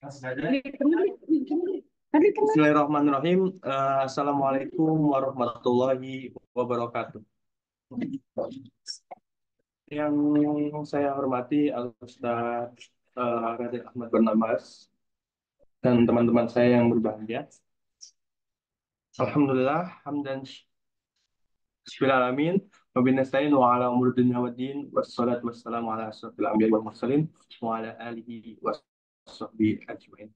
Bismillahirrahmanirrahim. Assalamualaikum warahmatullahi wabarakatuh. Yang saya hormati Al-Ustaz Radit Ahmad Barnabas dan teman-teman saya yang berbahagia. Alhamdulillah, hamdan syiril alamin, wa binasta'in wa ala umuri dunya waddin, wassalatu wassalamu ala asyrofil anbiya'i wal mursalin wa ala alihi washabbihi ajmain.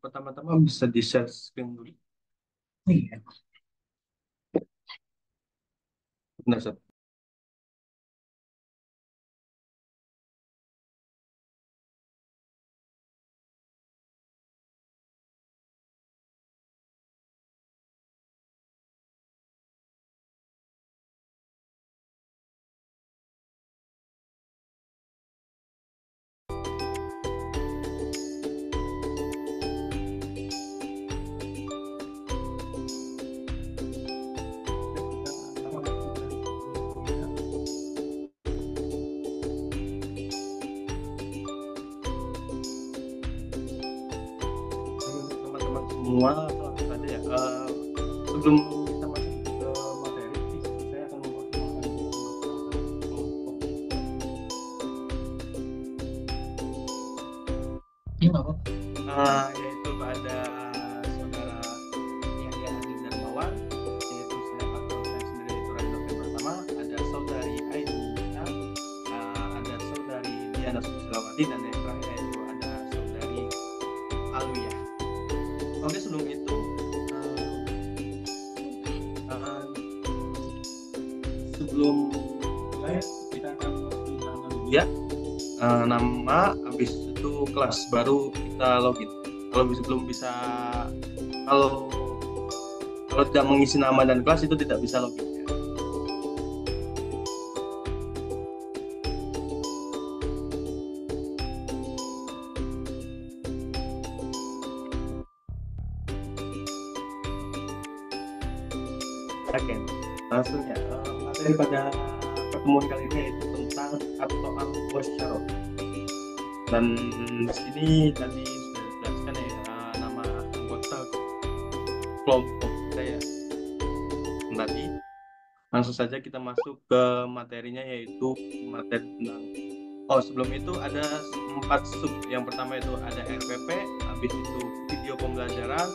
Pertama-tama bisa di-share screen dulu. Iya. Benar, Ustaz. Teman-teman semua ada ya. Sebelum kita masuk ke materi, saya akan memperkenalkan yaitu pada saudara Yahya Adi Darmawan, yaitu saya sendiri itu Randolph yang pertama, ada saudari Aini, ada saudari Diana Susilawati, dan yang terakhir yaitu ada saudari Alwiyah. Oke, sebelum itu sebelum mulai kita akan masukin nama dulu ya. Nama, habis itu kelas baru kita login. Kalau belum bisa, kalau kalau tidak mengisi nama dan kelas itu tidak bisa login ya. Oke, langsung ya. Materi pada pertemuan kali ini yaitu tentang at-ta'am wasyarab. Dan di sini tadi sudah dijelaskan ya, nama anggota kelompok kita ya tadi. Langsung saja kita masuk ke materinya, yaitu materi tentang sebelum itu ada 4 sub. Yang pertama itu ada RPP, habis itu video pembelajaran,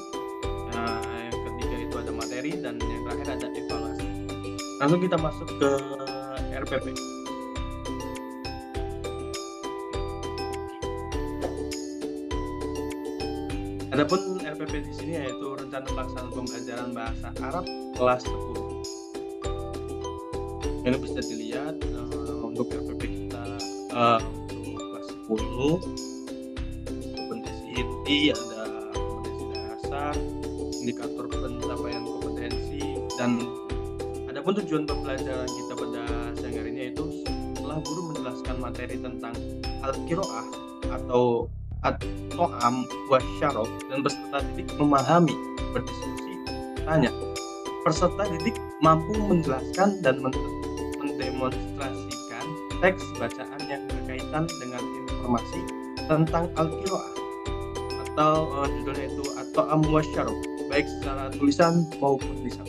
yang ketiga itu ada materi, dan yang terakhir ada evaluasi. Langsung kita masuk ke RPP. Adapun RPP di sini yaitu rencana pelaksanaan pembelajaran bahasa Arab kelas 10. Ini bisa dilihat untuk RPP kita untuk kelas 10, kompetensi inti, ada kompetensi dasar, indikator pencapaian kompetensi, dan adapun tujuan pembelajaran kita pada siang hari ini yaitu setelah guru menjelaskan materi tentang al-qiraah atau at-ta'am wasyarab dan peserta didik memahami, berdiskusi, tanya, peserta didik mampu menjelaskan dan mendemonstrasikan teks bacaan yang berkaitan dengan informasi tentang al-qiraah atau judulnya itu at-ta'am wasyarab, baik secara tulisan maupun lisan.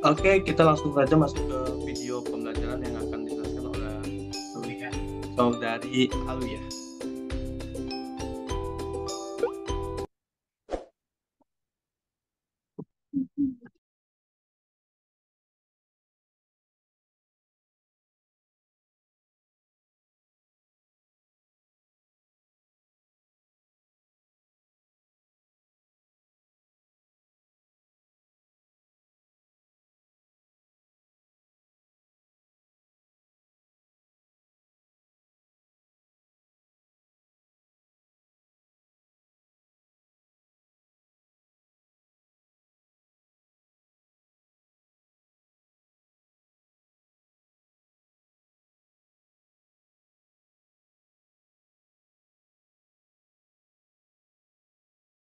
Oke, kita langsung saja masuk ke video pembelajaran yang akan dijelaskan oleh saudari Alwiyah.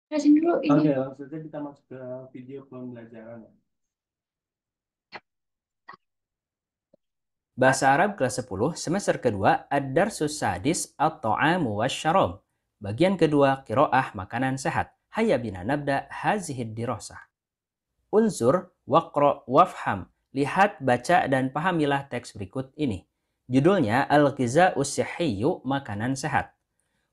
Oke, langsung saja kita masuk ke video pembelajaran. Bahasa Arab kelas 10, semester kedua, Ad-Darsus Sadis At-Ta'amu Wasyarab. Bagian kedua, Qiraah Makanan Sehat. Hayya bina nabda hazihid dirasah. Unsur, waqra, wafham. Lihat, baca, dan pahamilah teks berikut ini. Judulnya, Al-Ghiza'us Sihhiyyu, Makanan Sehat.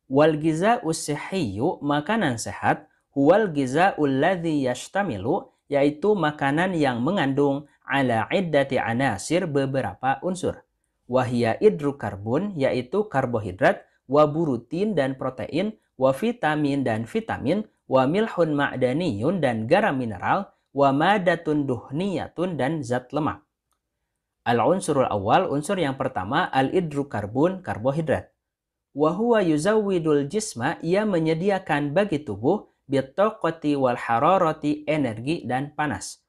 Wal ghiza'us sihhiyyu, makanan sehat, huwal ghiza'ul ladzi yashtamilu, yaitu makanan yang mengandung ala iddati anasir, beberapa unsur. Wahia idru karbon, yaitu karbohidrat, wa burutin dan protein, wa vitamin dan vitamin, wa milhun ma'daniyun dan garam mineral, wa madatun duhniyatun dan zat lemak. Al-unsurul awal, unsur yang pertama, al-idru karbon, karbohidrat. Wahuwa yuzawwidul jisma, ia menyediakan bagi tubuh bitaqati wal hararati, energi dan panas.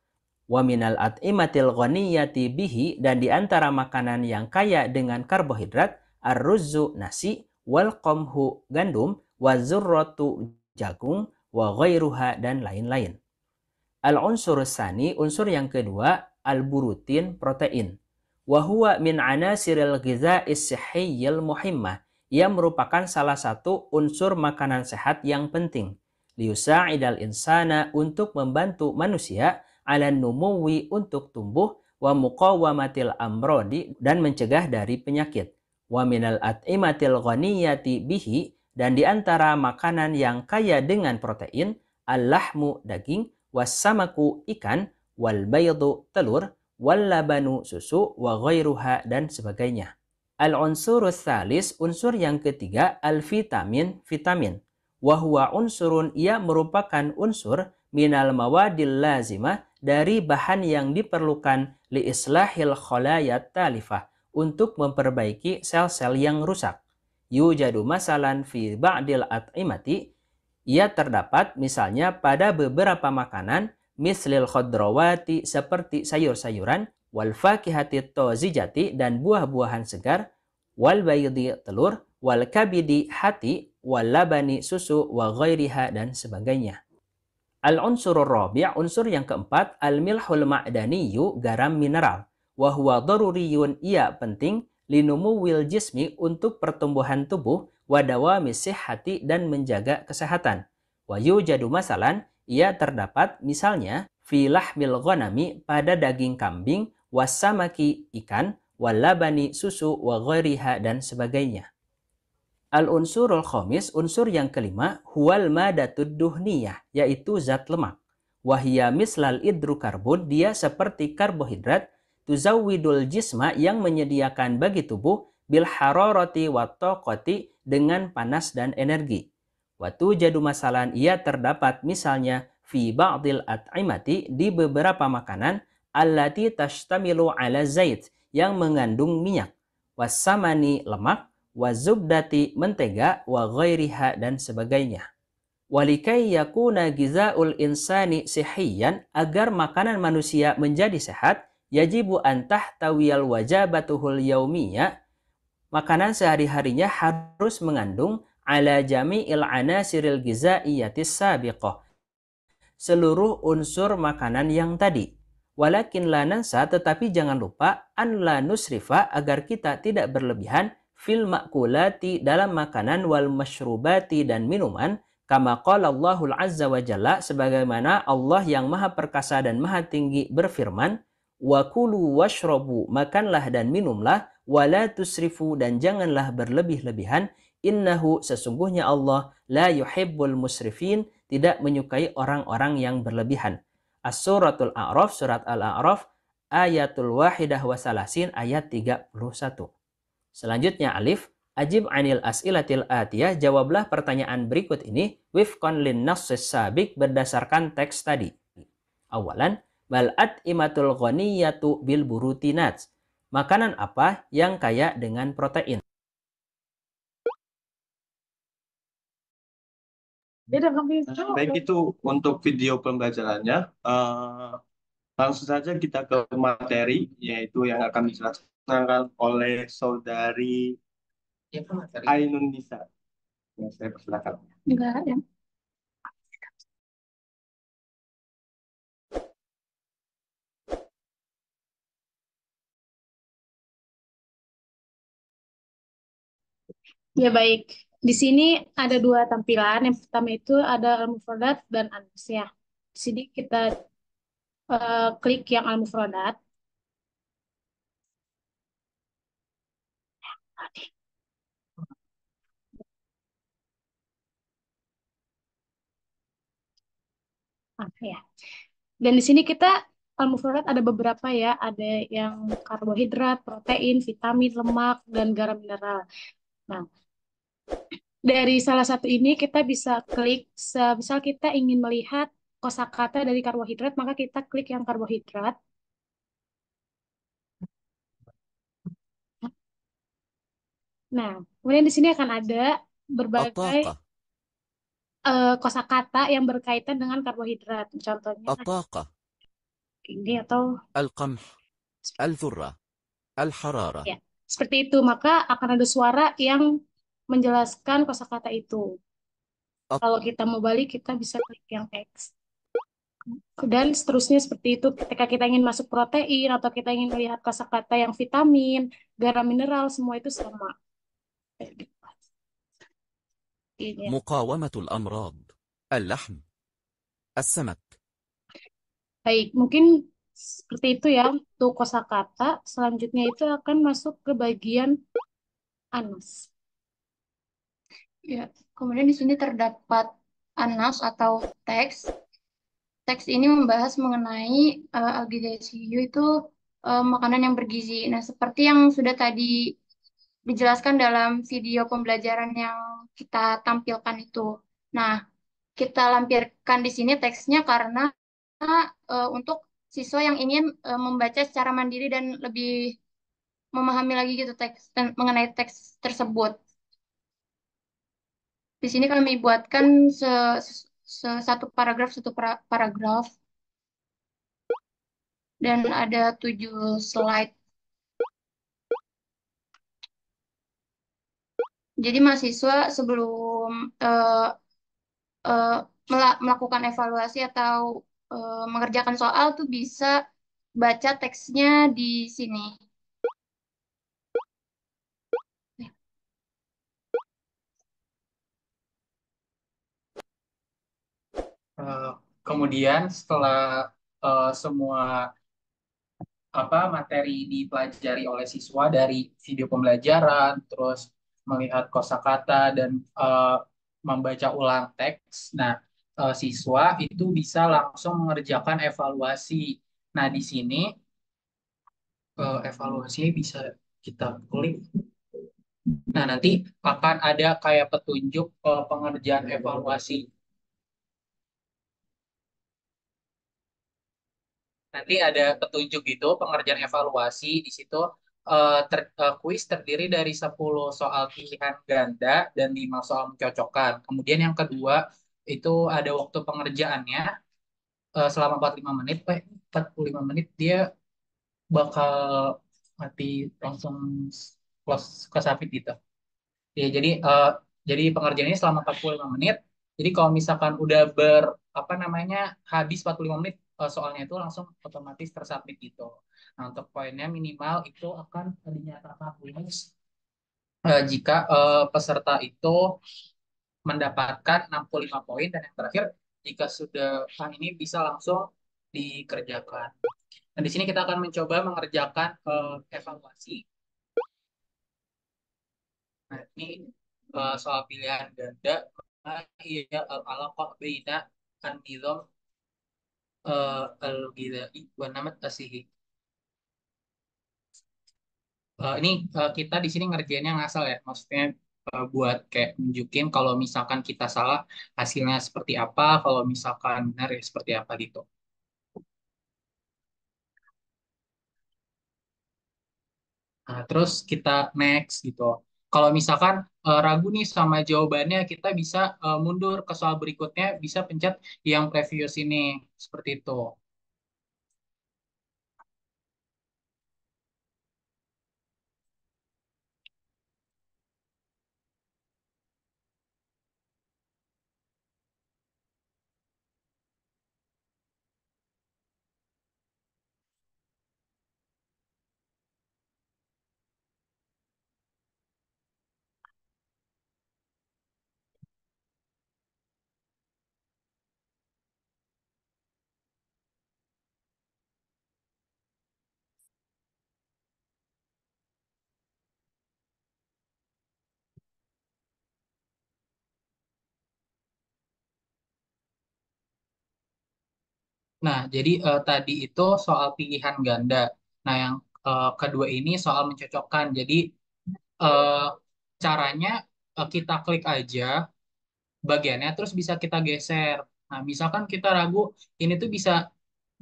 Wa minal at'imatil ghaniyati bihi, dan di antara makanan yang kaya dengan karbohidrat, ar-ruzzu, nasi, wal qamhu, gandum, wa zurratu, jagung, wa ghairuha, dan lain-lain. Al-unsur tsani, unsur yang kedua, al-burutin, protein. Wa huwa min anasiril ghiza'is sihhiyyil muhimmah. Ia merupakan salah satu unsur makanan sehat yang penting. Liusa'idal insana, untuk membantu manusia, ala numuwi, untuk tumbuh, wa muqawamatil amrodi, dan mencegah dari penyakit. Wa minal at'imatil ghaniyati bihi, dan di antara makanan yang kaya dengan protein, al-lahmu, daging, wassamaku, ikan, wal baydu, telur, wal labanu, susu, wa ghairuha, dan sebagainya. Al-unsurus tsalis, unsur yang ketiga, al-vitamin, vitamin. Wahuwa unsurun, ia merupakan unsur minal mawadil lazimah, dari bahan yang diperlukan li islahil kholayat talifah, untuk memperbaiki sel-sel yang rusak. Yujadu masalan fi ba'dil at'imati, ia terdapat misalnya pada beberapa makanan, mislil khadrawati, seperti sayur-sayuran, wal fakihati tozijati, dan buah-buahan segar, wal baydi, telur, wal kabidi, hati, wal labani, susu, wa ghairiha, dan sebagainya. Al-unsurur rabi', unsur yang keempat, al-milhul ma'daniyu, garam mineral. Wahuwa daruriyun, ia penting, linumuwil jismi, untuk pertumbuhan tubuh, wadawami sihhati, dan menjaga kesehatan. Wa yujadu masalan, ia terdapat misalnya, fi lahmil ghanami, pada daging kambing, wasamaki, ikan, walabani, susu, wa ghairiha, dan sebagainya. Al-unsurul khamis, unsur yang kelima, huwal madatud duhniyah, yaitu zat lemak. Wahia mislal idrokarbon, dia seperti karbohidrat, tuzawwidul jisma, yang menyediakan bagi tubuh, bil hararati wa taqati, dengan panas dan energi. Watu jadu masalan, ia terdapat misalnya fi ba'dil at'imati, di beberapa makanan, allati tashtamilu ala zait, yang mengandung minyak, wasamani, lemak, wazubdati, mentega, wa ghairiha, dan sebagainya. Walikai yakuna giza'ul insani sihiyan, agar makanan manusia menjadi sehat, yajibu an tahtawiyal wajabatuhul yaumiyah, makanan sehari-harinya harus mengandung ala jami'il anasiril gizaiyatis sabiqah, seluruh unsur makanan yang tadi. Walakin la nansa, tetapi jangan lupa, an la nusrifa, agar kita tidak berlebihan, fil makulati, dalam makanan, wal masyrubati, dan minuman, kama qala Allahul azza wa jalla, sebagaimana Allah yang maha perkasa dan maha tinggi berfirman, wa kulu washrabu, makanlah dan minumlah, wala tusrifu, dan janganlah berlebih-lebihan, innahu, sesungguhnya Allah, la yuhibbul musrifin, tidak menyukai orang-orang yang berlebihan. As-suratul A'raf, surat Al-A'raf, ayatul wahidah wasalasin, ayat 31. Selanjutnya alif, ajib anil as'ilatil atiyah, jawablah pertanyaan berikut ini, wifqan lin nassis sabik, berdasarkan teks tadi. Awalan, bal at'imatul ghaniyatu bil burutinat, makanan apa yang kaya dengan protein? Baik, itu untuk video pembelajarannya. Langsung saja kita ke materi, yaitu yang akan dijelaskan oleh saudari Ainun Nisa. Ya, saya persilakan. Enggak, ya. Ya baik. Di sini ada dua tampilan. Yang pertama itu ada al-mufradat dan anas ya. Di sini kita klik yang al-mufradat. Ah, ya. Dan di sini kita al-mufradat ada beberapa ya. Ada yang karbohidrat, protein, vitamin, lemak, dan garam mineral. Nah, dari salah satu ini kita bisa klik, misal kita ingin melihat kosakata dari karbohidrat, maka kita klik yang karbohidrat. Nah, kemudian di sini akan ada berbagai الطاقة kosakata yang berkaitan dengan karbohidrat. Contohnya الطاقة ini atau القمح الذرة الحرارة ya, seperti itu. Maka akan ada suara yang menjelaskan kosakata itu. الط- Kalau kita mau balik, kita bisa klik yang X. Dan seterusnya seperti itu. Ketika kita ingin masuk protein atau kita ingin melihat kosakata yang vitamin, garam mineral, semua itu sama. Kayak gitu. Ini ya. مقاومة الأمراض اللحم السمك Baik, mungkin seperti itu ya untuk kosakata. Selanjutnya itu akan masuk ke bagian anas. Ya, kemudian di sini terdapat anas atau teks. Teks ini membahas mengenai algidesiyu itu makanan yang bergizi. Nah, seperti yang sudah tadi dijelaskan dalam video pembelajaran yang kita tampilkan itu. Nah, kita lampirkan di sini teksnya karena untuk siswa yang ingin membaca secara mandiri dan lebih memahami lagi gitu teks mengenai teks tersebut. Di sini kami buatkan satu paragraf paragraf dan ada 7 slide. Jadi mahasiswa sebelum eh, eh, melakukan evaluasi atau mengerjakan soal tuh bisa baca teksnya di sini. Eh, Kemudian setelah semua materi dipelajari oleh siswa dari video pembelajaran, terus melihat kosakata dan membaca ulang teks. Nah, siswa itu bisa langsung mengerjakan evaluasi. Nah, di sini evaluasinya bisa kita klik. Nah, nanti akan ada kayak petunjuk pengerjaan evaluasi. Nanti ada petunjuk gitu, pengerjaan evaluasi di situ. Kuis terdiri dari 10 soal pilihan ganda dan 5 soal mencocokkan. Kemudian yang kedua itu ada waktu pengerjaannya selama 45 menit. 45 menit dia bakal mati langsung close ke submit gitu. Ya, jadi pengerjaannya selama 45 menit. Jadi kalau misalkan udah apa namanya habis 45 menit soalnya itu langsung otomatis tersubmit gitu. Nah, untuk poinnya minimal itu akan dinyatakan lulus jika peserta itu mendapatkan 65 poin dan yang terakhir jika sudah ini bisa langsung dikerjakan. Nah, di sini kita akan mencoba mengerjakan evaluasi. Nah, ini soal pilihan ganda. Iya, al-alaqah baina an-nizam al-ghidai wa namat asihi. Ini kita di sini ngerjainnya ngasal ya. Maksudnya buat kayak nunjukin kalau misalkan kita salah hasilnya seperti apa, kalau misalkan benar ya seperti apa gitu. Nah, terus kita next gitu. Kalau misalkan ragu nih sama jawabannya, kita bisa mundur ke soal berikutnya, bisa pencet yang previous ini seperti itu. Nah, jadi tadi itu soal pilihan ganda. Nah, yang kedua ini soal mencocokkan. Jadi eh, caranya kita klik aja bagiannya, terus bisa kita geser. Nah, misalkan kita ragu, ini tuh bisa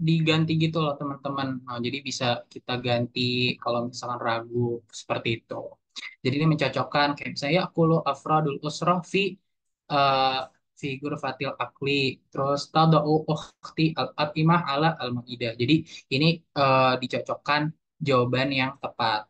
diganti gitu loh teman-teman. Nah, jadi bisa kita ganti kalau misalkan ragu seperti itu. Jadi ini mencocokkan kayak misalnya aku lo afradul usroh fi eh, figur fatil akli, terus tadau ukhti al atimah ala al maidah. Jadi ini dicocokkan jawaban yang tepat.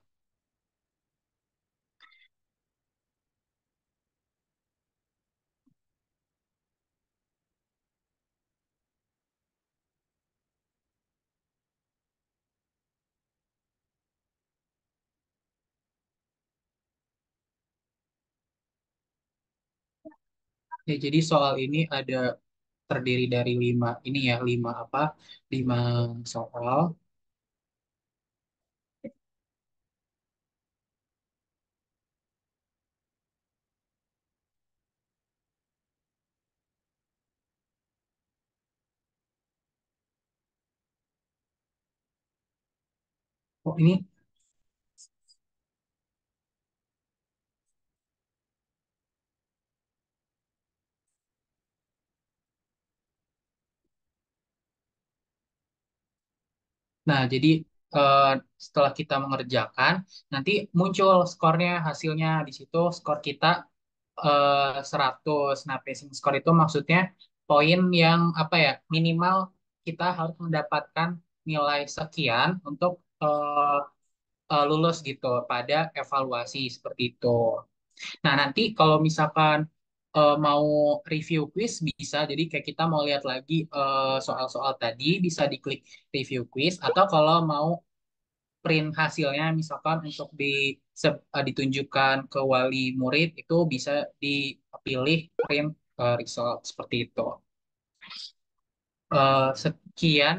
Ya, jadi soal ini ada terdiri dari lima ini ya, lima apa? Lima soal. Oh, ini. Nah, jadi eh, setelah kita mengerjakan, nanti muncul skornya, hasilnya di situ skor kita 100. Nah, passing score itu maksudnya poin yang apa ya, minimal kita harus mendapatkan nilai sekian untuk lulus gitu pada evaluasi seperti itu. Nah, nanti kalau misalkan mau review quiz bisa, jadi kayak kita mau lihat lagi soal-soal tadi bisa diklik review quiz, atau kalau mau print hasilnya misalkan untuk ditunjukkan ke wali murid itu bisa dipilih print result seperti itu. Sekian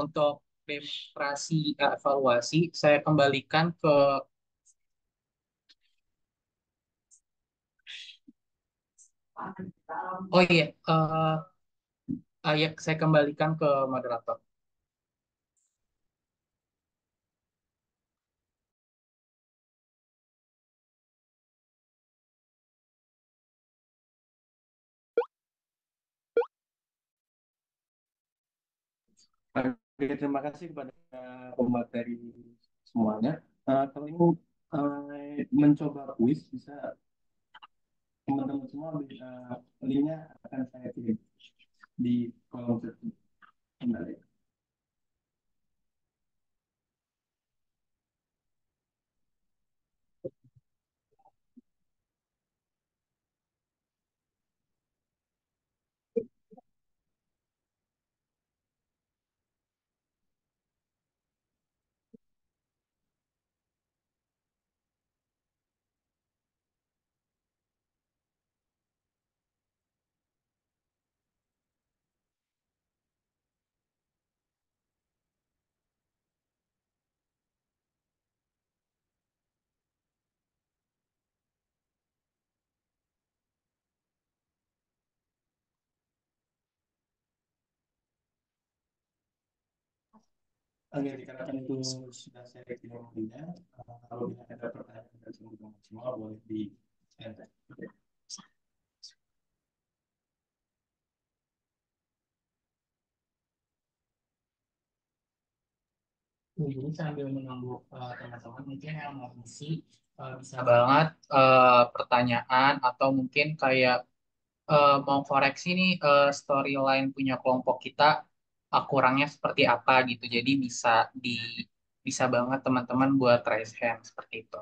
untuk demonstrasi evaluasi. Saya kembalikan ke oh iya ya saya kembalikan ke moderator. Oke, terima kasih kepada pemateri semuanya. Kalau ini mencoba kuis, bisa teman-teman semua linknya akan saya kirim di kolom chat kembali. Oke, dikarenakan itu sudah saya kirim linknya, kalau ada pertanyaan dari teman-teman semua boleh di enter. Jadi sambil menunggu teman-teman mungkin yang mau ngisi bisa banget pertanyaan atau mungkin kayak mau koreksi nih storyline punya kelompok kita kurangnya seperti apa gitu. Jadi bisa banget teman-teman buat raise hand seperti itu.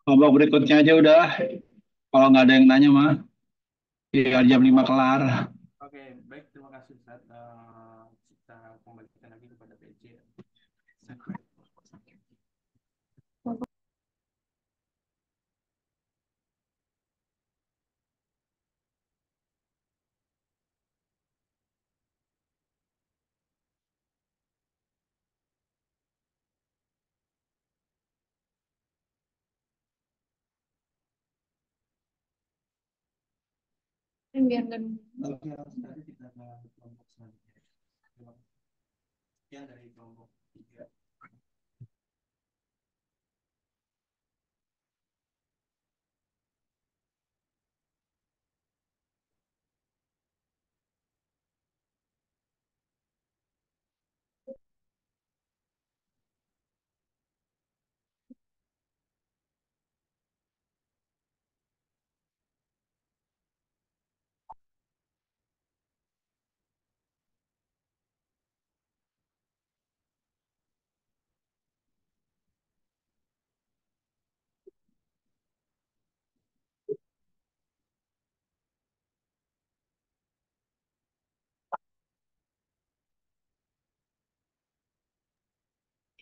Kelompok berikutnya aja udah. Kalau nggak ada yang nanya mah, biar jam 5 kelar. Oke, baik, terima kasih Ustaz. Kita kembalikan lagi kepada PJ. Biar nggak Oke, tadi kita ke kelompok selanjutnya. Sekian dari kelompok 3.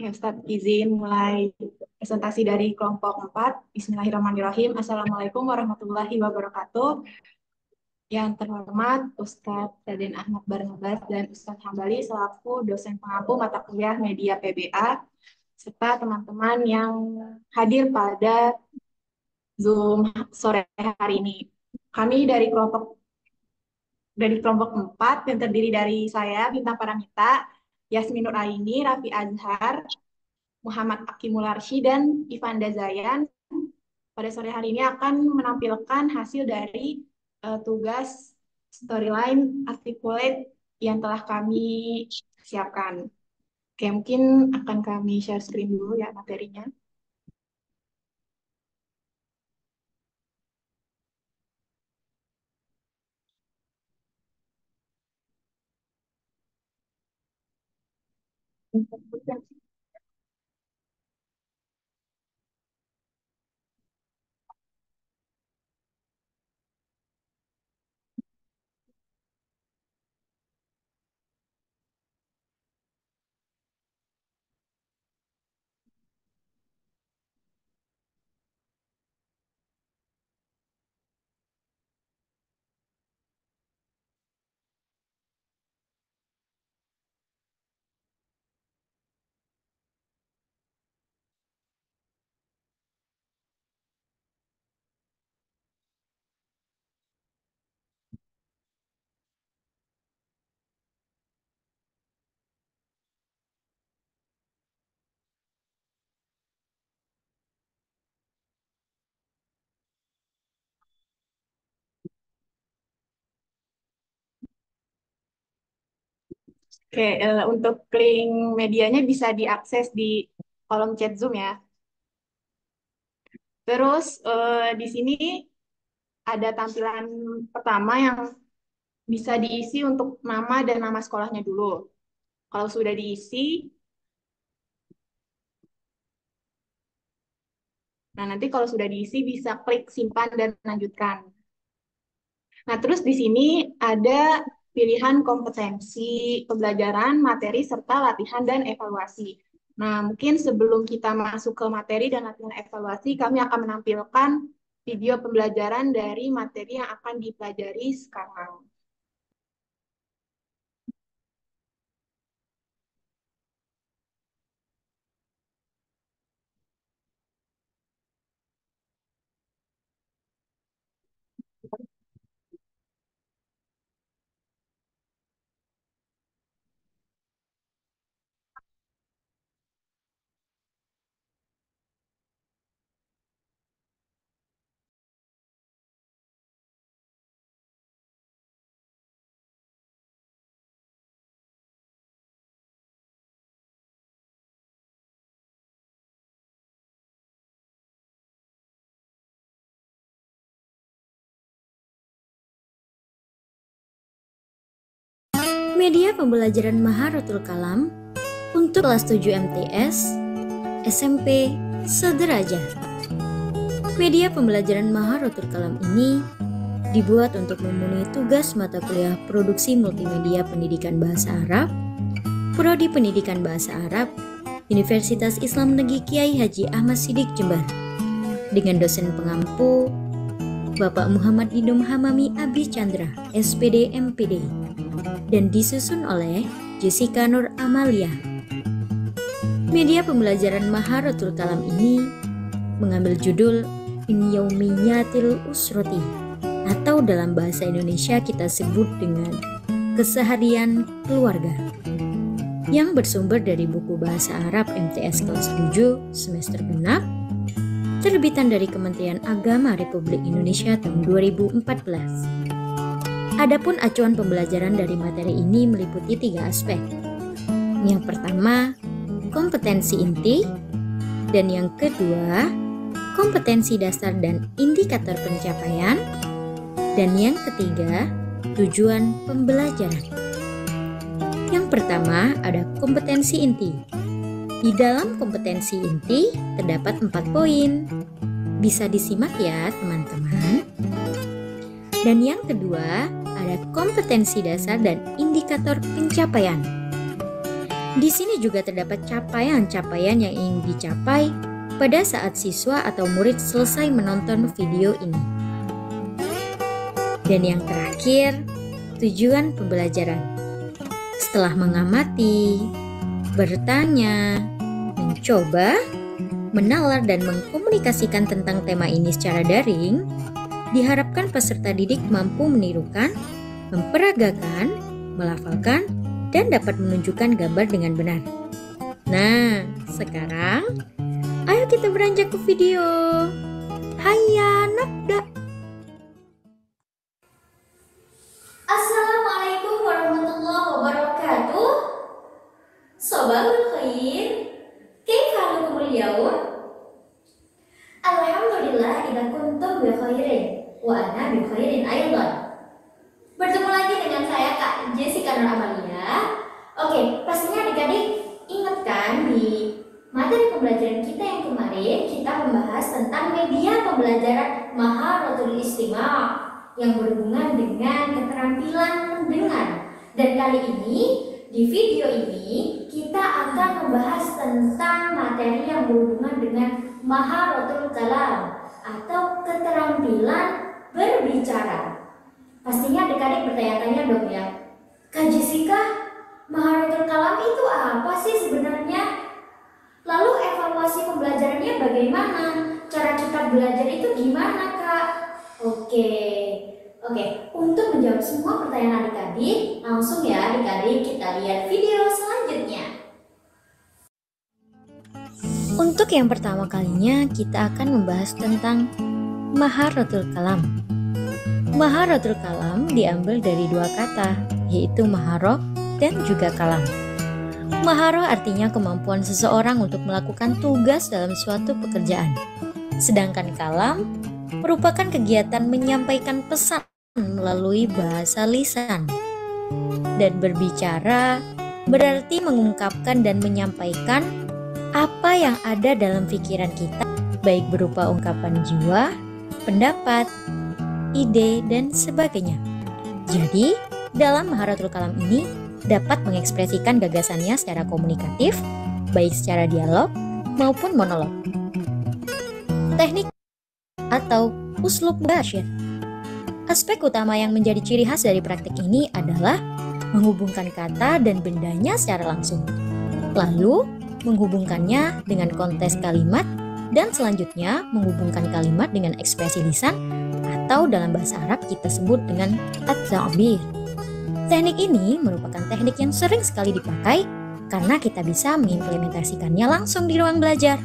Ya, Ustaz, izin mulai presentasi dari kelompok 4. Bismillahirrahmanirrahim. Assalamualaikum warahmatullahi wabarakatuh. Yang terhormat Ustadz Raden Ahmad Barnabas dan Ustadz Hambali selaku dosen pengampu mata kuliah media PBA, serta teman-teman yang hadir pada Zoom sore hari ini. Kami dari kelompok 4 yang terdiri dari saya, Bintang Paramita, Yasmin Nur Aini, Raffi Azhar, Muhammad Akimularsi, dan Ivanda Zayan. Pada sore hari ini akan menampilkan hasil dari tugas storyline articulate yang telah kami siapkan. Oke, mungkin akan kami share screen dulu ya materinya. Oke, untuk link medianya bisa diakses di kolom chat Zoom ya. Terus di sini ada tampilan pertama yang bisa diisi untuk nama dan nama sekolahnya dulu. Kalau sudah diisi, nah nanti kalau sudah diisi bisa klik simpan dan lanjutkan. Nah, terus di sini ada pilihan kompetensi, pembelajaran, materi, serta latihan dan evaluasi. Nah, mungkin sebelum kita masuk ke materi dan latihan evaluasi, kami akan menampilkan video pembelajaran dari materi yang akan dipelajari sekarang. Media pembelajaran Maharatul Kalam untuk kelas 7 MTS, SMP sederajat. Media pembelajaran Maharotul Kalam ini dibuat untuk memenuhi tugas mata kuliah Produksi Multimedia Pendidikan Bahasa Arab, Prodi Pendidikan Bahasa Arab, Universitas Islam Negeri Kiai Haji Ahmad Siddiq Jember, dengan dosen pengampu Bapak Muhammad Idum Hamami Abi Chandra, SPD MPD, dan disusun oleh Jessica Nur Amalia. Media pembelajaran Maharotul Kalam ini mengambil judul Min Yaumiyatil Usroti, atau dalam bahasa Indonesia kita sebut dengan Keseharian Keluarga, yang bersumber dari buku Bahasa Arab MTS kelas 7 semester genap, terbitan dari Kementerian Agama Republik Indonesia tahun 2014. Adapun acuan pembelajaran dari materi ini meliputi 3 aspek. Yang pertama, kompetensi inti, dan yang kedua, kompetensi dasar dan indikator pencapaian, dan yang ketiga, tujuan pembelajaran. Yang pertama ada kompetensi inti. Di dalam kompetensi inti terdapat 4 poin. Bisa disimak ya teman-teman. Dan yang kedua ada kompetensi dasar dan indikator pencapaian. Di sini juga terdapat capaian-capaian yang ingin dicapai pada saat siswa atau murid selesai menonton video ini. Dan yang terakhir, tujuan pembelajaran. Setelah mengamati, bertanya, mencoba, menalar dan mengkomunikasikan tentang tema ini secara daring, diharapkan peserta didik mampu menirukan, memperagakan, melafalkan, dan dapat menunjukkan gambar dengan benar. Nah, sekarang ayo kita beranjak ke video. Hayya nabda. Assalamualaikum warahmatullahi wabarakatuh. Sabahul khair. Kaifa halukumul yaum? Alhamdulillah idza kuntum bi khairin wa ana bi khairin aidan. Bertemu lagi dengan saya Kak Jessica Nur Amalia. Oke, pastinya adik-adik ingat kan di materi pembelajaran kita yang kemarin kita membahas tentang media pembelajaran Maharotul Istima' yang berhubungan dengan keterampilan mendengar. Dan kali ini di video ini kita akan membahas tentang materi yang berhubungan dengan Maharotul Kalam atau keterampilan berbicara. Pastinya adik-adik bertanya-tanya dong ya, Kak Jessica, Maharotul Kalam itu apa sih sebenarnya? Lalu evaluasi pembelajarannya bagaimana? Cara kita belajar itu gimana, Kak? Oke. Untuk menjawab semua pertanyaan adik-adik, langsung ya adik-adik kita lihat video selanjutnya. Untuk yang pertama kalinya kita akan membahas tentang Maharotul Kalam. Maharotul Kalam diambil dari 2 kata, yaitu maharoh dan juga kalam. Maharoh artinya kemampuan seseorang untuk melakukan tugas dalam suatu pekerjaan. Sedangkan kalam merupakan kegiatan menyampaikan pesan melalui bahasa lisan. Dan berbicara berarti mengungkapkan dan menyampaikan apa yang ada dalam pikiran kita, baik berupa ungkapan jiwa, pendapat, ide, dan sebagainya. Jadi, dalam Maharotul Kalam ini dapat mengekspresikan gagasannya secara komunikatif, baik secara dialog maupun monolog. Teknik atau uslub mubasyir. Aspek utama yang menjadi ciri khas dari praktik ini adalah menghubungkan kata dan bendanya secara langsung, lalu menghubungkannya dengan konteks kalimat, dan selanjutnya menghubungkan kalimat dengan ekspresi lisan atau dalam bahasa Arab kita sebut dengan at-ta'bir. Teknik ini merupakan teknik yang sering sekali dipakai karena kita bisa mengimplementasikannya langsung di ruang belajar.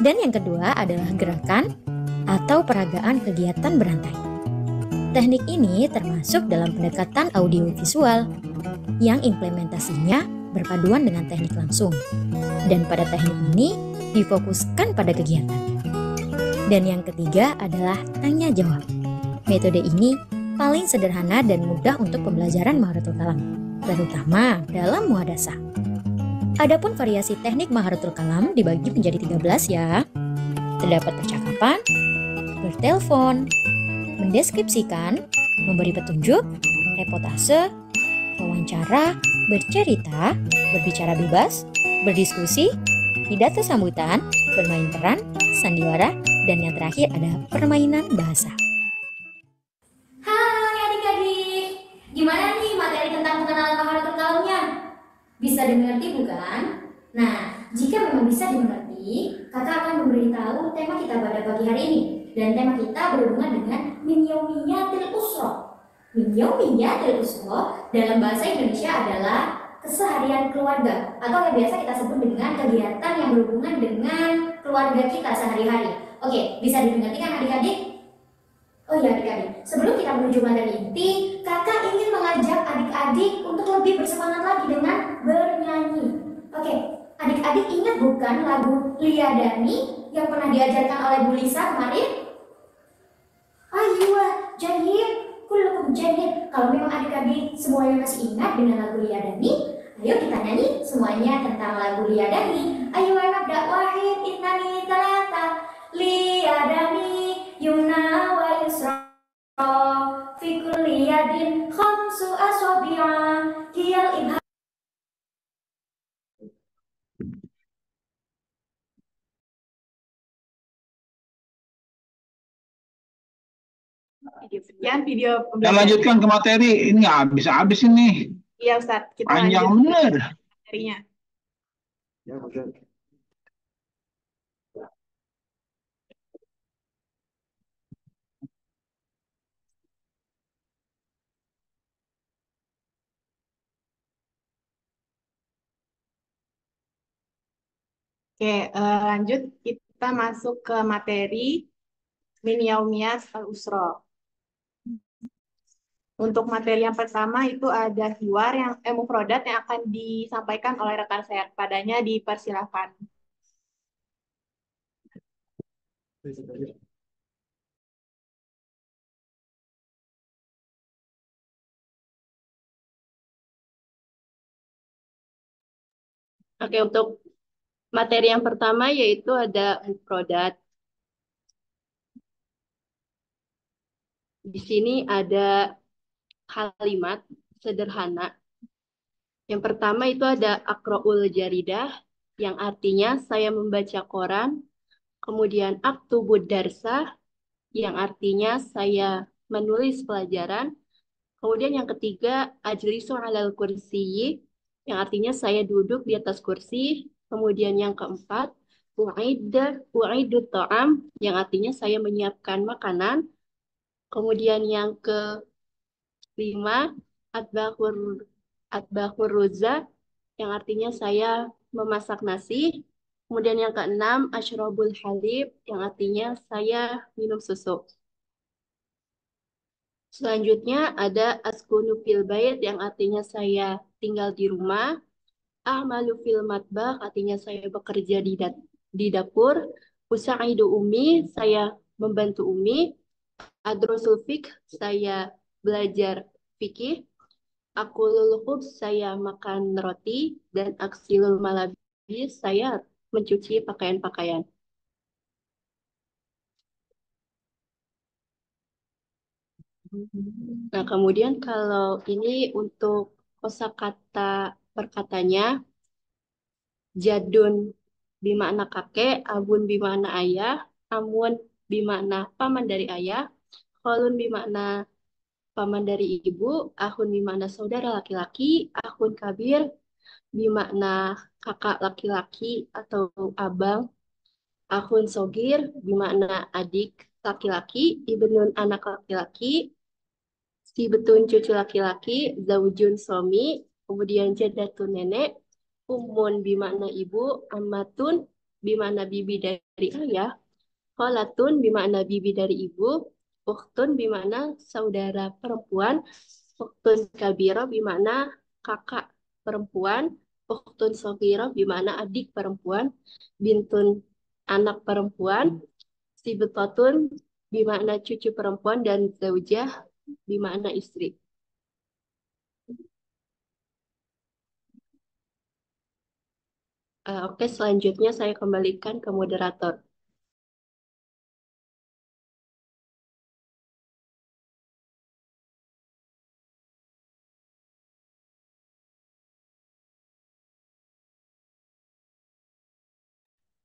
Dan yang kedua adalah gerakan atau peragaan kegiatan berantai. Teknik ini termasuk dalam pendekatan audiovisual yang implementasinya berpaduan dengan teknik langsung. Dan pada teknik ini difokuskan pada kegiatan. Dan yang ketiga adalah tanya jawab. Metode ini paling sederhana dan mudah untuk pembelajaran Maharotul Kalam, terutama dalam muhadasah. Adapun variasi teknik Maharotul Kalam dibagi menjadi 13 ya. Terdapat percakapan, bertelepon, mendeskripsikan, memberi petunjuk, reportase, wawancara, bercerita, berbicara bebas, berdiskusi, pidato sambutan, bermain peran, sandiwara, dan yang terakhir ada permainan bahasa. Hai adik-adik, gimana nih materi tentang pengenalan maharatul kalamnya? Bisa dimengerti bukan? Nah, jika memang bisa dimengerti, kakak akan memberitahu tema kita pada pagi hari ini. Dan tema kita berhubungan dengan min yaumiyatil usra. Min yaumiyatil usra dalam bahasa Indonesia adalah keseharian keluarga, atau yang biasa kita sebut dengan kegiatan yang berhubungan dengan keluarga kita sehari-hari. Oke, bisa dimengerti kan adik-adik? Oh ya adik-adik, sebelum kita menuju materi inti, kakak ingin mengajak adik-adik untuk lebih bersemangat lagi dengan bernyanyi. Oke, adik-adik ingat bukan lagu Liadani yang pernah diajarkan oleh Bu Lisa kemarin? Ayo, jahit, kulukum jahit. Kalau memang adik-adik semuanya masih ingat dengan lagu Liadani, ayo kita nyanyi semuanya tentang lagu Liadani. Ayo nabda wahid itnani talata Liadani yumna wa yusra fi kulli yadin khamsu asabi'a hiyal ibham. Sekian video Kita pembelajaran. lanjutkan ke materi. Ini nggak habis-habis ini. Iya Ustadz, kita Panjang lanjut bener. materinya. Ya, betul. Oke, lanjut kita masuk ke materi min yaumiyat al-usra. Untuk materi yang pertama itu ada hiwar yang mufrodat yang akan disampaikan oleh rekan saya. Padanya dipersilakan. Oke, untuk materi yang pertama yaitu ada mufrodat. Di sini ada kalimat sederhana. Yang pertama itu ada akroul jaridah, yang artinya saya membaca koran. Kemudian aktubud darsah, yang artinya saya menulis pelajaran. Kemudian yang ketiga, ajlisu alal kursiyi, yang artinya saya duduk di atas kursi. Kemudian yang keempat, u'idu ta'am, yang artinya saya menyiapkan makanan. Kemudian yang kelima, atbahur ruza, yang artinya saya memasak nasi. Kemudian yang keenam, asyrabul halib, yang artinya saya minum susu. Selanjutnya ada askunu fil bait, yang artinya saya tinggal di rumah. Ahmalu fil matbah, artinya saya bekerja di dapur. Usaidu umi, saya membantu umi. Adrosul fik, saya belajar fikih. Akulul khubz, saya makan roti. Dan aksilul malabis, saya mencuci pakaian-pakaian. Nah, kemudian kalau ini untuk kosakata perkatanya, jadun bimakna kakek, abun bimakna ayah, amun bimakna paman dari ayah, kholun bimakna paman dari ibu, ahun bimakna saudara laki-laki, ahun kabir bimakna kakak laki-laki atau abang, ahun sogir bimakna adik laki-laki, ibnun anak laki-laki, si betun cucu laki-laki, zaujun suami, kemudian jadatun nenek, umun bimakna ibu, amatun bimakna bibi dari ayah, kholatun bimakna bibi dari ibu, ukhtun bimakna saudara perempuan, ukhtun kabira bimakna kakak perempuan, ukhtun sogiro bimakna adik perempuan, bintun anak perempuan, sibetatun bimakna cucu perempuan, dan zaujah bimakna istri. Oke, selanjutnya saya kembalikan ke moderator.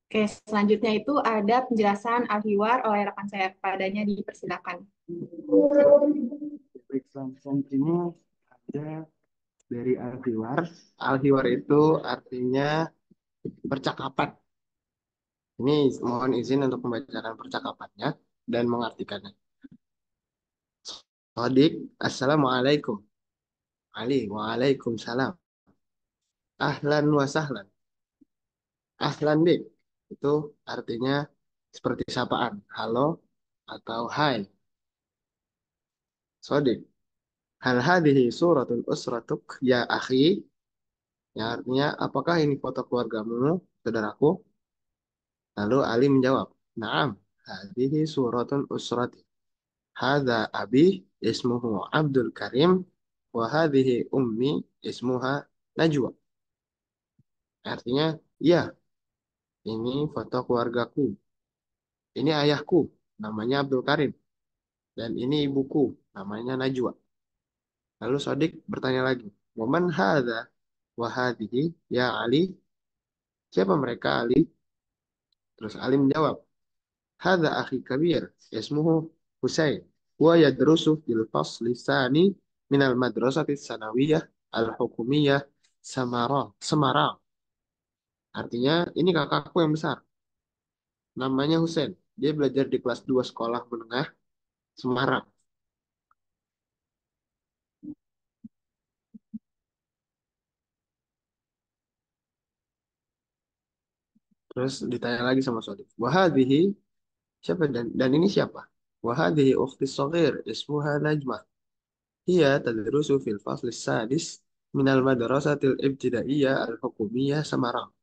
Oke, selanjutnya itu ada penjelasan al-hiwar oleh rekan saya. Padanya dipersilakan. Baik, langsung ini ada dari Al-Hiwar. Al-Hiwar itu artinya percakapan. Ini mohon izin untuk membacakan percakapannya dan mengartikannya. Sodik, Assalamualaikum. Ali, Waalaikumsalam. Ahlan wa sahlan. Ahlan bik. Itu artinya seperti sapaan. Halo atau hai. Sodik. Hal hadhihi suratul usratuk ya akhi. Ya artinya apakah ini foto keluargamu, saudaraku? Lalu Ali menjawab, Naam, hadhihi suratun usrati. Hadha abi ismuhu Abdul Karim wa hadhihi ummi ismuha Najwa. Artinya, ya, ini foto keluargaku. Ini ayahku, namanya Abdul Karim. Dan ini ibuku, namanya Najwa. Lalu Sodik bertanya lagi, Waman hadha wa hadhihi ya Ali? Siapa mereka Ali? Terus Ali menjawab, Hadha akhi kabir, ismuhu Husain. Wa yadrusu fil fasli tsani minal madrasati sanawiyah al-hukumiyah Semarang. Artinya, ini kakakku yang besar. Namanya Husain. Dia belajar di kelas 2 sekolah menengah Semarang. Terus ditanya lagi sama Sodik. Wahadihi, siapa dan ini siapa? Wahadihi ukhti shaghir ismuha Najmah. Ia tadrusu fil fasli sadis minal madrasatil ibtidaiyah al-hukumiyah Semarang.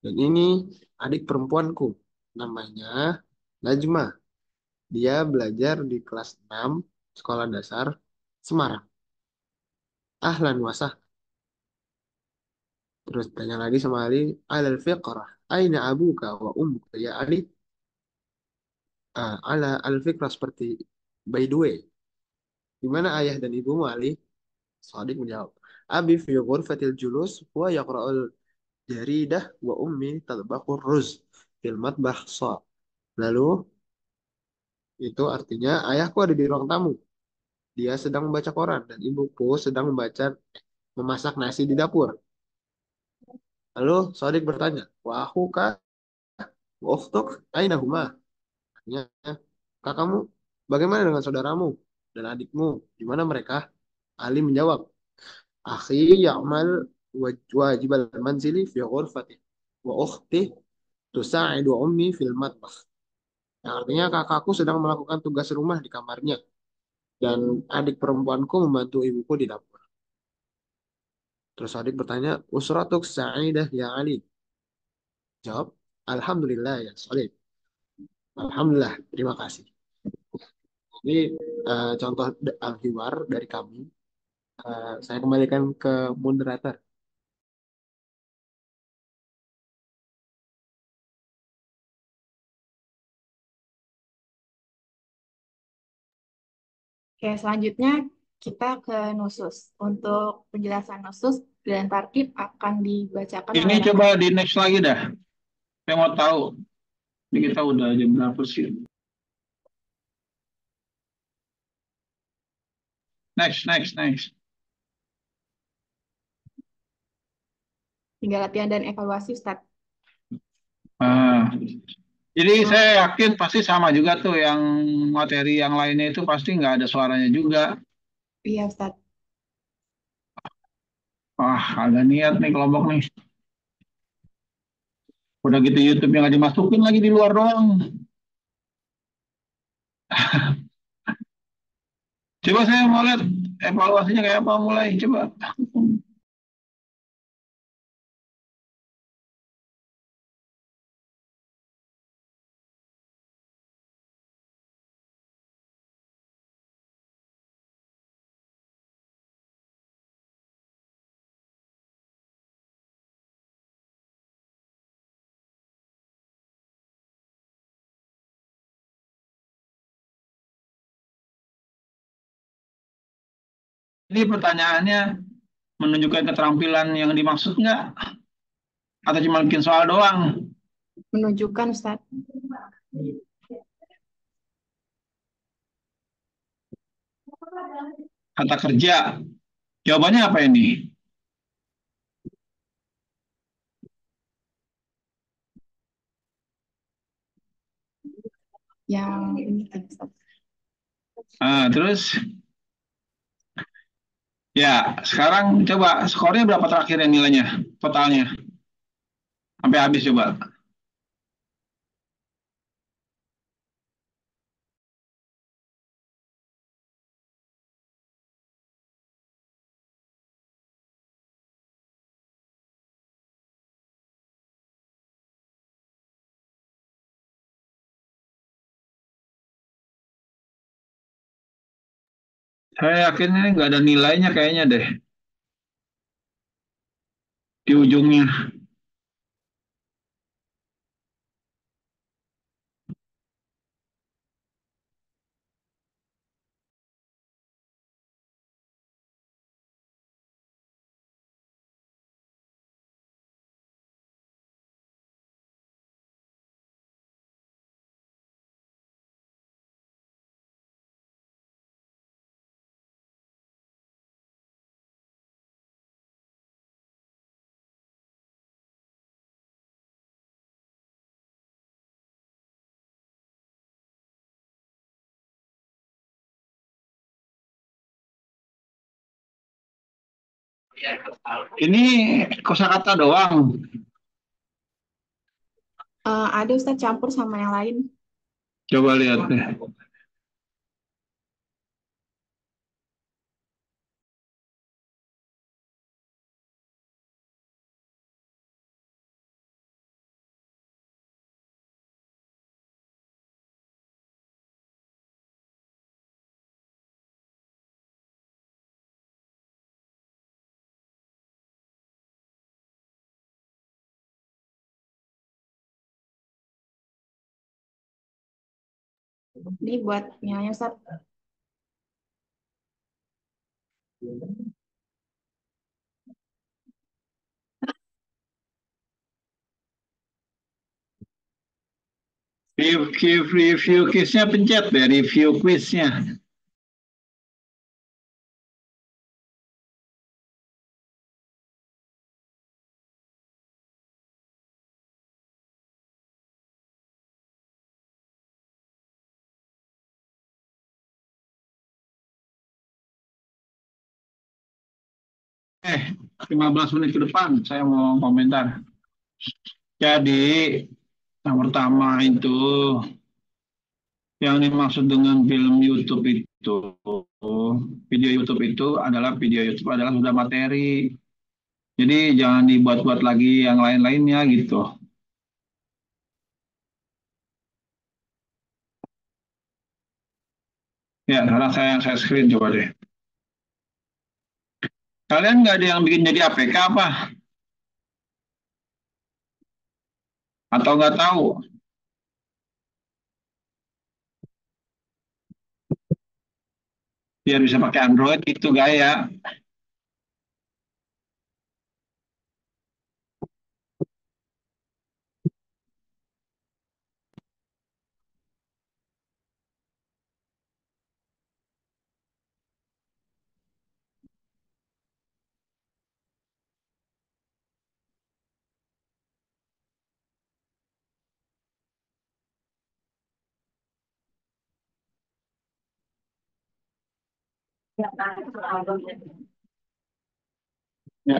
Dan ini adik perempuanku. Namanya Najmah. Dia belajar di kelas 6 sekolah dasar Semarang. Ahlan wasah. Terus tanya lagi sama Ali, alal fiqrah, aina abuka wa ummuka ya Ali? Ala al fiqrah seperti by the way. Di mana ayah dan ibumu Ali? Shadiq menjawab, Abi fi ghurfatil julus wa yaqra'ul jaridah wa ummi tadbaqur ruz fil matbah sa. Lalu itu artinya ayahku ada di ruang tamu. Dia sedang membaca koran dan ibuku sedang memasak nasi di dapur. Lalu Shadiq bertanya, wa akhuka wa ukhtuk aina huma? Artinya, kakakmu, bagaimana dengan saudaramu dan adikmu? Di mana mereka? Ali menjawab, Akhi ya'mal wajib al-manzili fi ghurfati wa ukhti tusa'idu ummi fil matbakh. Yang artinya kakakku sedang melakukan tugas rumah di kamarnya dan adik perempuanku membantu ibuku di dapur. Terus adik bertanya, Usratuk sa'idah ya Ali. Jawab, Alhamdulillah ya Salih. Alhamdulillah, terima kasih. Ini contoh al-hiwar dari kami. Saya kembalikan ke moderator. Oke, selanjutnya kita ke nusus. Untuk penjelasan nusus dan tartib akan dibacakan Ini oleh coba di next lagi dah. Saya mau tahu. Ini kita udah jam berapa sih? Next. tinggal latihan dan evaluasi, Ustadz. Jadi saya yakin pasti sama juga tuh yang materi yang lainnya itu pasti nggak ada suaranya juga. Iya, Ustadz. Wah, agak niat nih kelompok nih. Udah gitu YouTube yang nggak dimasukin lagi di luar doang. Coba saya mau lihat evaluasinya kayak apa mulai. Coba. Ini pertanyaannya menunjukkan keterampilan yang dimaksud nggak? Atau cuma bikin soal doang? Menunjukkan Ustaz. Kata kerja. Jawabannya apa ini? Yang ini kan Ustaz. Terus ya sekarang coba skornya berapa terakhir ya nilainya totalnya sampai habis coba. Saya yakin ini nggak ada nilainya kayaknya deh di ujungnya. Ini kosakata doang. Ada Ustaz campur sama yang lain. Coba lihat deh. Ini buat nilainya Ustaz. Review quiznya pencet deh, review quiznya. Eh, 15 menit ke depan saya mau komentar. Jadi yang pertama itu yang dimaksud dengan film YouTube itu, video YouTube itu adalah video YouTube adalah sudah materi. Jadi jangan dibuat-buat lagi yang lain-lainnya gitu. Ya, sekarang saya screen coba deh. Kalian nggak ada yang bikin jadi APK apa? Atau nggak tahu? Biar bisa pakai Android itu gaya. Ya.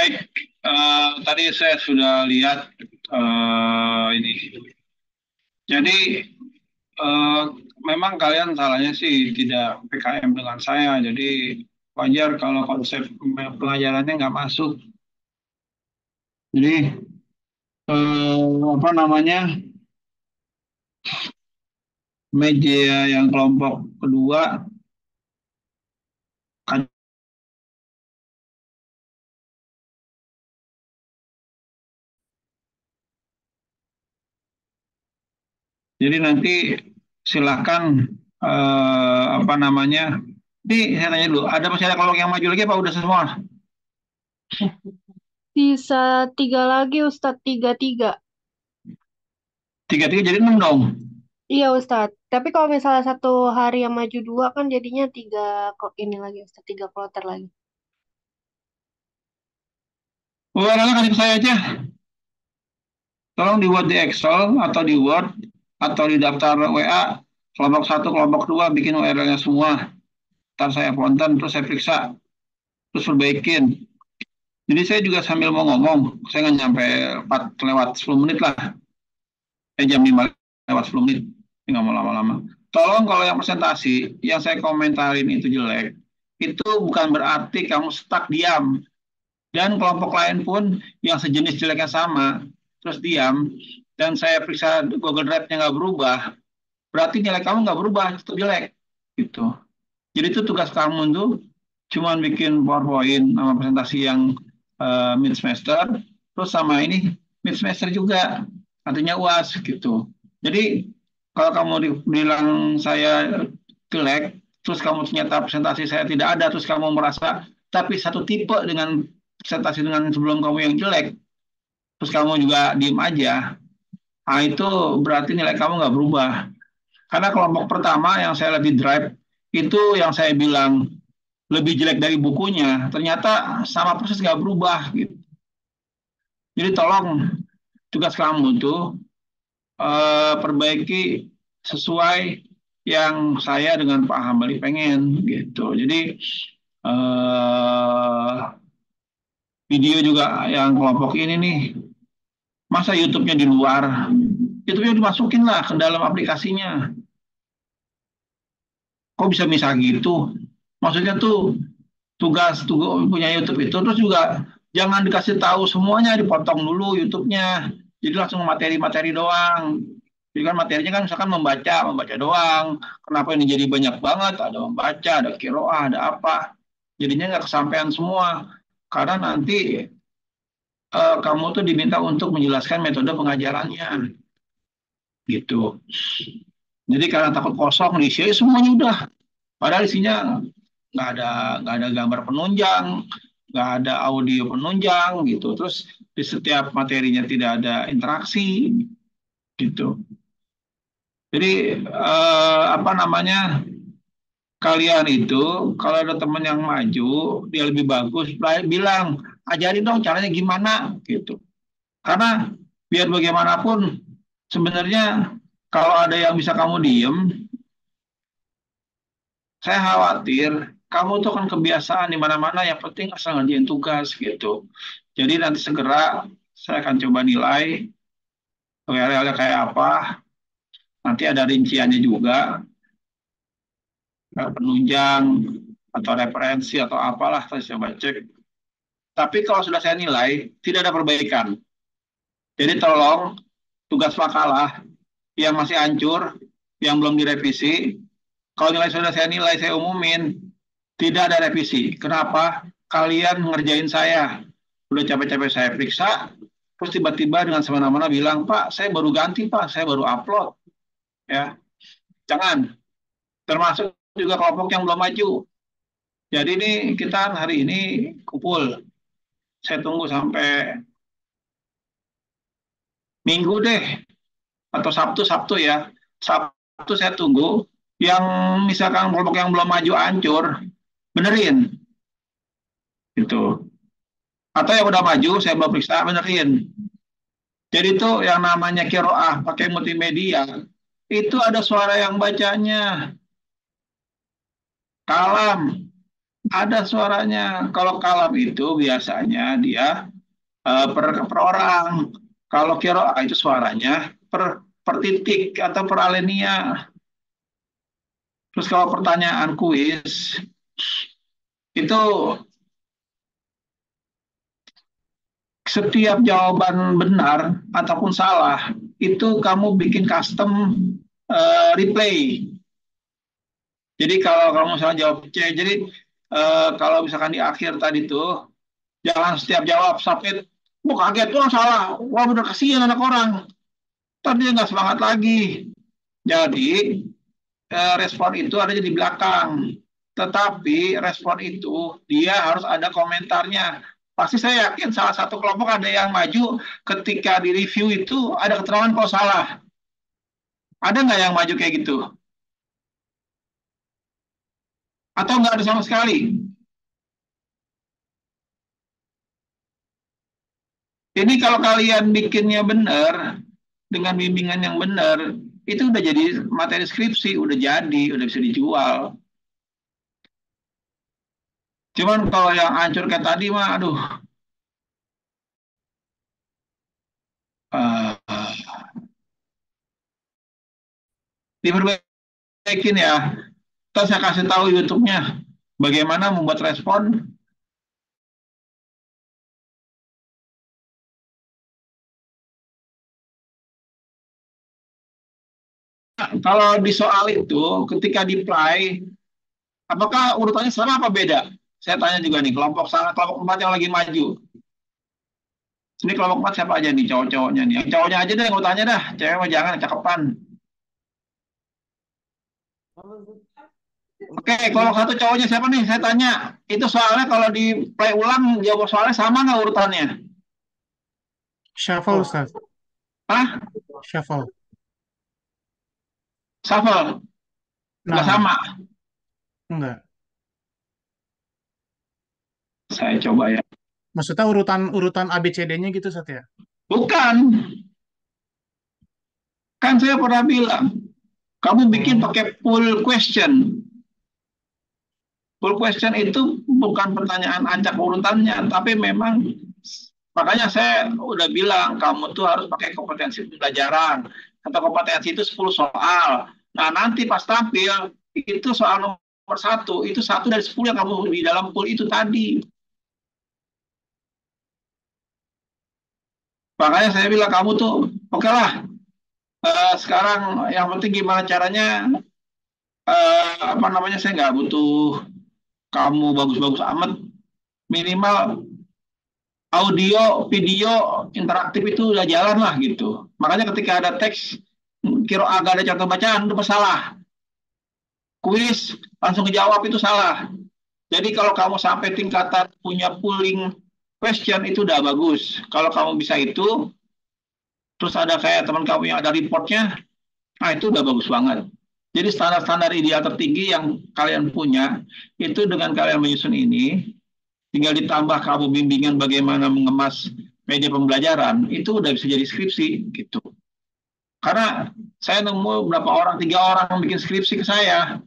Baik, tadi saya sudah lihat ini. Jadi eh, memang kalian salahnya sih tidak PKM dengan saya. Jadi wajar kalau konsep pengajarannya nggak masuk. Jadi apa namanya, media yang kelompok kedua kan. Jadi nanti silakan apa namanya. Ini saya tanya dulu, masih ada kelompok yang maju lagi apa udah semua? Bisa 3 lagi Ustadz, 3-3. 3-3 jadi 6 dong. Iya Ustadz. Tapi kalau misalnya satu hari yang maju 2 kan jadinya 3 kok ini lagi Ustadz, 3 kloter lagi. URL-nya kasih ke saya aja. Tolong dibuat di Excel atau di Word atau di daftar WA. Kelompok 1, kelompok 2 bikin URL-nya semua. Ntar saya konten, terus saya periksa, terus perbaikin. Jadi saya juga sambil mau ngomong, saya nggak nyampe 4 lewat 10 menit lah. Jam 5 lewat 10 menit, nggak mau lama-lama. Tolong kalau yang presentasi, yang saya komentarin itu jelek, itu bukan berarti kamu stuck diam. Dan kelompok lain pun yang sejenis jeleknya sama, terus diam, dan saya periksa Google Drive-nya nggak berubah, berarti nilai kamu nggak berubah, itu jelek. Gitu. Jadi itu tugas kamu tuh cuman bikin PowerPoint sama presentasi yang mid semester, terus sama ini mid semester juga, artinya UAS gitu. Jadi kalau kamu bilang saya jelek, terus kamu ternyata presentasi saya tidak ada, terus kamu merasa tapi satu tipe dengan presentasi dengan sebelum kamu yang jelek, terus kamu juga diem aja, nah itu berarti nilai kamu nggak berubah. Karena kelompok pertama yang saya lihat di Drive, itu yang saya bilang lebih jelek dari bukunya, ternyata sama persis nggak berubah. Gitu. Jadi tolong tugas kamu tuh perbaiki sesuai yang saya dengan Pak Hambali pengen gitu. Jadi video juga yang kelompok ini nih, masa YouTube-nya di luar, YouTube-nya dimasukin lah ke dalam aplikasinya. Kok bisa gitu? Maksudnya tuh tugas punya YouTube itu, terus juga jangan dikasih tahu semuanya, dipotong dulu YouTube-nya. Jadi langsung materi-materi doang. Jadi kan materinya kan misalkan membaca doang. Kenapa ini jadi banyak banget? Ada membaca, ada qiraah, ada apa. Jadinya nggak kesampaian semua. Karena nanti kamu tuh diminta untuk menjelaskan metode pengajarannya. Gitu. Jadi karena takut kosong diisi semuanya udah. Padahal isinya nggak ada gambar penunjang, nggak ada audio penunjang gitu. Terus di setiap materinya tidak ada interaksi gitu. Jadi apa namanya, kalian itu kalau ada teman yang maju dia lebih bagus, bilang ajarin dong caranya gimana gitu. Karena biar bagaimanapun sebenarnya kalau ada yang bisa kamu diem, saya khawatir kamu tuh kan kebiasaan di mana-mana, yang penting asal ngerjain tugas gitu. Jadi nanti segera saya akan coba nilai URL-nya kayak apa. Nanti ada rinciannya juga, penunjang atau referensi atau apalah, saya coba cek. Tapi kalau sudah saya nilai, tidak ada perbaikan. Jadi tolong tugas makalah yang masih hancur, yang belum direvisi, kalau nilai sudah saya nilai, saya umumin, tidak ada revisi. Kenapa? Kalian ngerjain saya. Udah capek-capek saya periksa, terus tiba-tiba dengan semena-mena bilang, Pak, saya baru ganti, Pak, saya baru upload. Ya, jangan. Termasuk juga kelompok yang belum maju. Jadi ini kita hari ini kumpul. Saya tunggu sampai Minggu deh, atau Sabtu ya. Sabtu saya tunggu. Yang misalkan kelompok yang belum maju hancur, benerin. Gitu. Atau yang udah maju, saya belum periksa, benerin. Jadi itu yang namanya qiraah pakai multimedia, itu ada suara yang bacanya. Kalam. Ada suaranya. Kalau kalam itu biasanya dia per orang. Kalau kiroah itu suaranya per per titik atau per alinea. Terus kalau pertanyaan kuis itu setiap jawaban benar ataupun salah itu kamu bikin custom replay. Jadi kalau kamu misalnya jawab C, jadi kalau misalkan di akhir tadi tuh jangan setiap jawab submit, wah kaget tuh salah, wah bener kasihan anak orang, tadi dia nggak semangat lagi. Jadi respon itu ada di belakang, tetapi respon itu dia harus ada komentarnya. Pasti saya yakin salah satu kelompok ada yang maju ketika di review itu ada keterangan kalau salah. Ada nggak yang maju kayak gitu? Atau nggak ada sama sekali? Ini kalau kalian bikinnya benar, dengan bimbingan yang benar, itu udah jadi materi skripsi, udah jadi, udah bisa dijual. Cuman kalau yang hancur kayak tadi mah, aduh, uh, diperbaikin ya. Terus saya kasih tahu YouTube-nya bagaimana membuat respon. Kalau di soal itu, ketika di-apply, apakah urutannya sama apa beda? Saya tanya juga nih, kelompok sana, kelompok 4 yang lagi maju. Ini kelompok 4 siapa aja nih, cowok-cowoknya nih. Yang cowoknya aja deh, yang tanya dah. Cewek mah jangan, cakepan. Oke, kelompok 1 cowoknya siapa nih? Saya tanya. Itu soalnya kalau di play ulang, jawab soalnya sama nggak urutannya? Shuffle, Ustaz. Hah? Shuffle. Shuffle? Nggak Nah, sama? enggak. Saya coba ya. Maksudnya urutan ABCD-nya gitu, Ustaz ya? Bukan. Kan saya pernah bilang, kamu bikin pakai full question. Full question itu bukan pertanyaan acak urutannya, tapi memang makanya saya udah bilang kamu tuh harus pakai kompetensi pembelajaran atau kompetensi itu 10 soal. Nah nanti pas tampil itu soal nomor 1 itu 1 dari 10 yang kamu di dalam pool itu tadi. Makanya saya bilang kamu tuh oke lah. Sekarang yang penting gimana caranya apa namanya saya nggak butuh kamu bagus-bagus amat, minimal audio, video, interaktif itu udah jalan lah gitu. Makanya ketika ada teks, kira agak ada contoh bacaan, itu masalah. Kuis, langsung dijawab itu salah. Jadi kalau kamu sampai tingkatan punya pooling question itu udah bagus. Kalau kamu bisa itu, terus ada kayak teman kamu yang ada reportnya, nah itu udah bagus banget. Jadi standar-standar ideal tertinggi yang kalian punya, itu dengan kalian menyusun ini, tinggal ditambah kamu bimbingan bagaimana mengemas media pembelajaran, itu udah bisa jadi skripsi gitu. Karena saya nemu berapa orang, 3 orang yang bikin skripsi ke saya,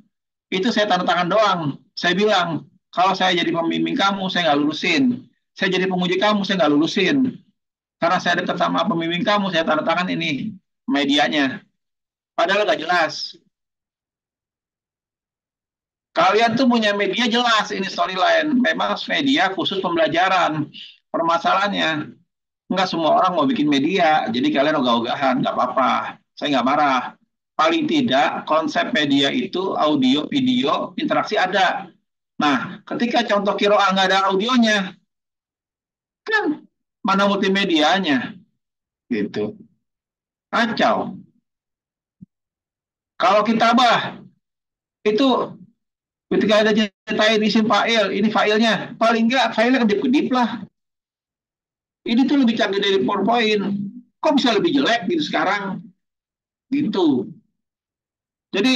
itu saya tanda tangan doang. Saya bilang, kalau saya jadi pembimbing kamu, saya nggak lulusin. Saya jadi penguji kamu, saya nggak lulusin. Karena saya dekat sama pembimbing kamu, saya tanda tangan ini medianya. Padahal nggak jelas. Kalian tuh punya media jelas ini storyline. Memang media khusus pembelajaran. Permasalahannya, nggak semua orang mau bikin media. Jadi kalian ogah-ogahan, nggak apa-apa. Saya nggak marah. Paling tidak konsep media itu audio, video, interaksi ada. Nah, ketika contoh kiroah nggak ada audionya, kan mana multimedianya? Gitu. Kacau. Kalau kitabah, itu ketika ada ceritain isim fa'il, ini fa'ilnya, paling nggak fa'ilnya kedip-kedip lah. Ini tuh lebih canggih dari PowerPoint. Kok bisa lebih jelek gitu sekarang? Gitu. Jadi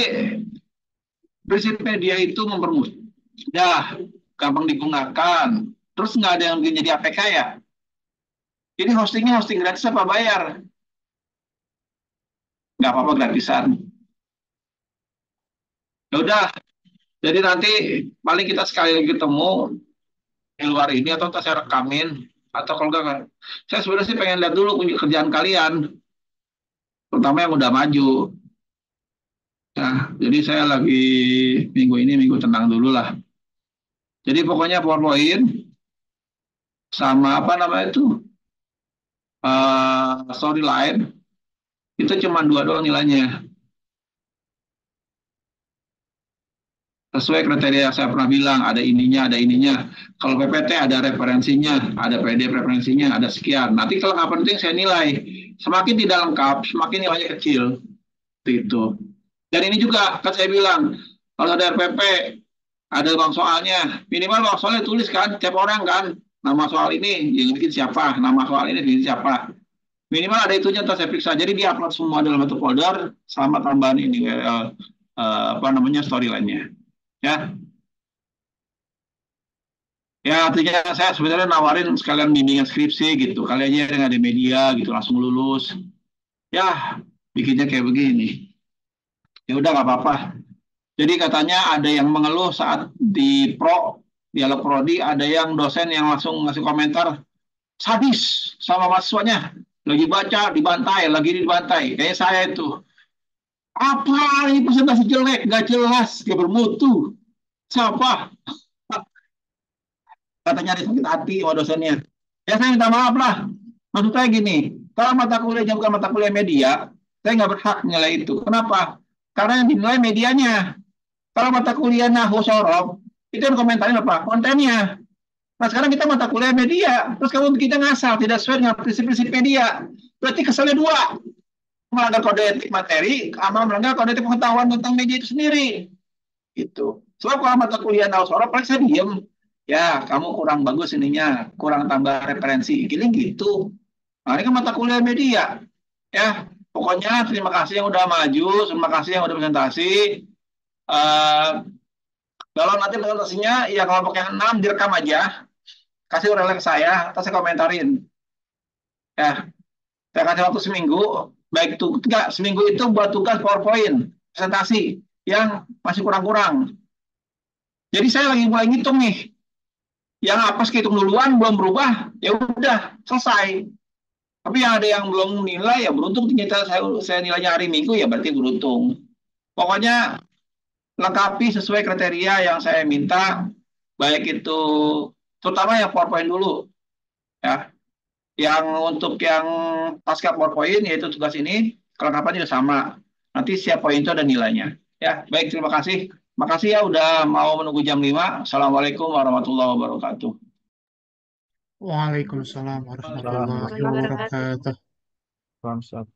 prinsip media itu mempermudah, gampang digunakan. Terus nggak ada yang bikin jadi APK ya? Ini hostingnya hosting gratis apa bayar? Nggak apa-apa gratisan. Ya udah, Jadi nanti paling kita sekali lagi ketemu di luar ini atau saya rekamin atau kalau enggak, saya sebenarnya sih pengen lihat dulu kerjaan kalian, terutama yang udah maju. Ya, jadi saya lagi minggu ini minggu tenang dulu lah. Jadi pokoknya PowerPoint sama apa namanya itu storyline itu cuma dua doang nilainya. Sesuai kriteria yang saya pernah bilang, ada ininya. Kalau PPT ada referensinya, ada PDF referensinya, ada sekian. Nanti kalau nggak penting saya nilai. Semakin tidak lengkap, semakin nilainya kecil. Itu. Dan ini juga, kan saya bilang, kalau ada RPP, ada bang soalnya, minimal bang soalnya tulis kan, tiap orang kan, nama soal ini yang bikin siapa, nama soal ini bikin siapa. Minimal ada itunya, terus saya periksa. Jadi dia upload semua dalam satu folder, sama tambahan ini, apa namanya, storyline-nya. Ya, ya artinya saya sebenarnya nawarin sekalian bimbingan skripsi gitu. Kali aja yang ada media gitu langsung lulus. Ya, bikinnya kayak begini. Ya udah nggak apa-apa. Jadi katanya ada yang mengeluh saat di dialog prodi, ada yang dosen yang langsung ngasih komentar sadis sama mahasiswanya. Lagi baca dibantai, lagi dibantai. Kayak saya itu. Apa ini presentasi jelek, nggak jelas, nggak bermutu. Siapa? Katanya ada sakit hati sama dosennya. Ya saya minta maaf lah. Maksud saya gini, kalau mata kuliahnya bukan mata kuliah media, saya nggak berhak nilai itu. Kenapa? Karena yang dinilai medianya. Kalau mata kuliah Nahwu Sorof, itu yang komentarin apa? Kontennya. Nah sekarang kita mata kuliah media, terus kamu bikinnya ngasal, tidak sesuai dengan prinsip-prinsip media. Berarti keselnya dua, melanggar kode etik materi, sama melanggar kode etik pengetahuan tentang media itu sendiri. Gitu. Sebab kalau mata kuliah Nahwu Sorof, paling saya diem. Ya, kamu kurang bagus ininya, kurang tambah referensi. Gini gitu. Nah, ini kan mata kuliah media. Ya, pokoknya terima kasih yang udah maju, terima kasih yang udah presentasi. Eh, Kalau nanti presentasinya, ya kelompok yang 6 direkam aja. Kasih URL ke saya, atau saya komentarin. Ya, saya kasih waktu seminggu. Baik itu, enggak, seminggu itu buat tugas PowerPoint, presentasi, yang masih kurang-kurang. Jadi saya lagi mulai ngitung nih. Yang apa hitung duluan belum berubah, ya udah selesai. Tapi yang ada yang belum nilai ya beruntung ternyata saya nilainya hari Minggu ya berarti beruntung. Pokoknya lengkapi sesuai kriteria yang saya minta, baik itu terutama yang PowerPoint dulu ya. Yang untuk yang pasca PowerPoint yaitu tugas ini kelengkapannya juga sama. Nanti setiap poin itu ada nilainya. Ya, baik terima kasih. Makasih ya udah mau menunggu jam 5. Assalamualaikum warahmatullahi wabarakatuh. Waalaikumsalam warahmatullahi wabarakatuh. Bangsat.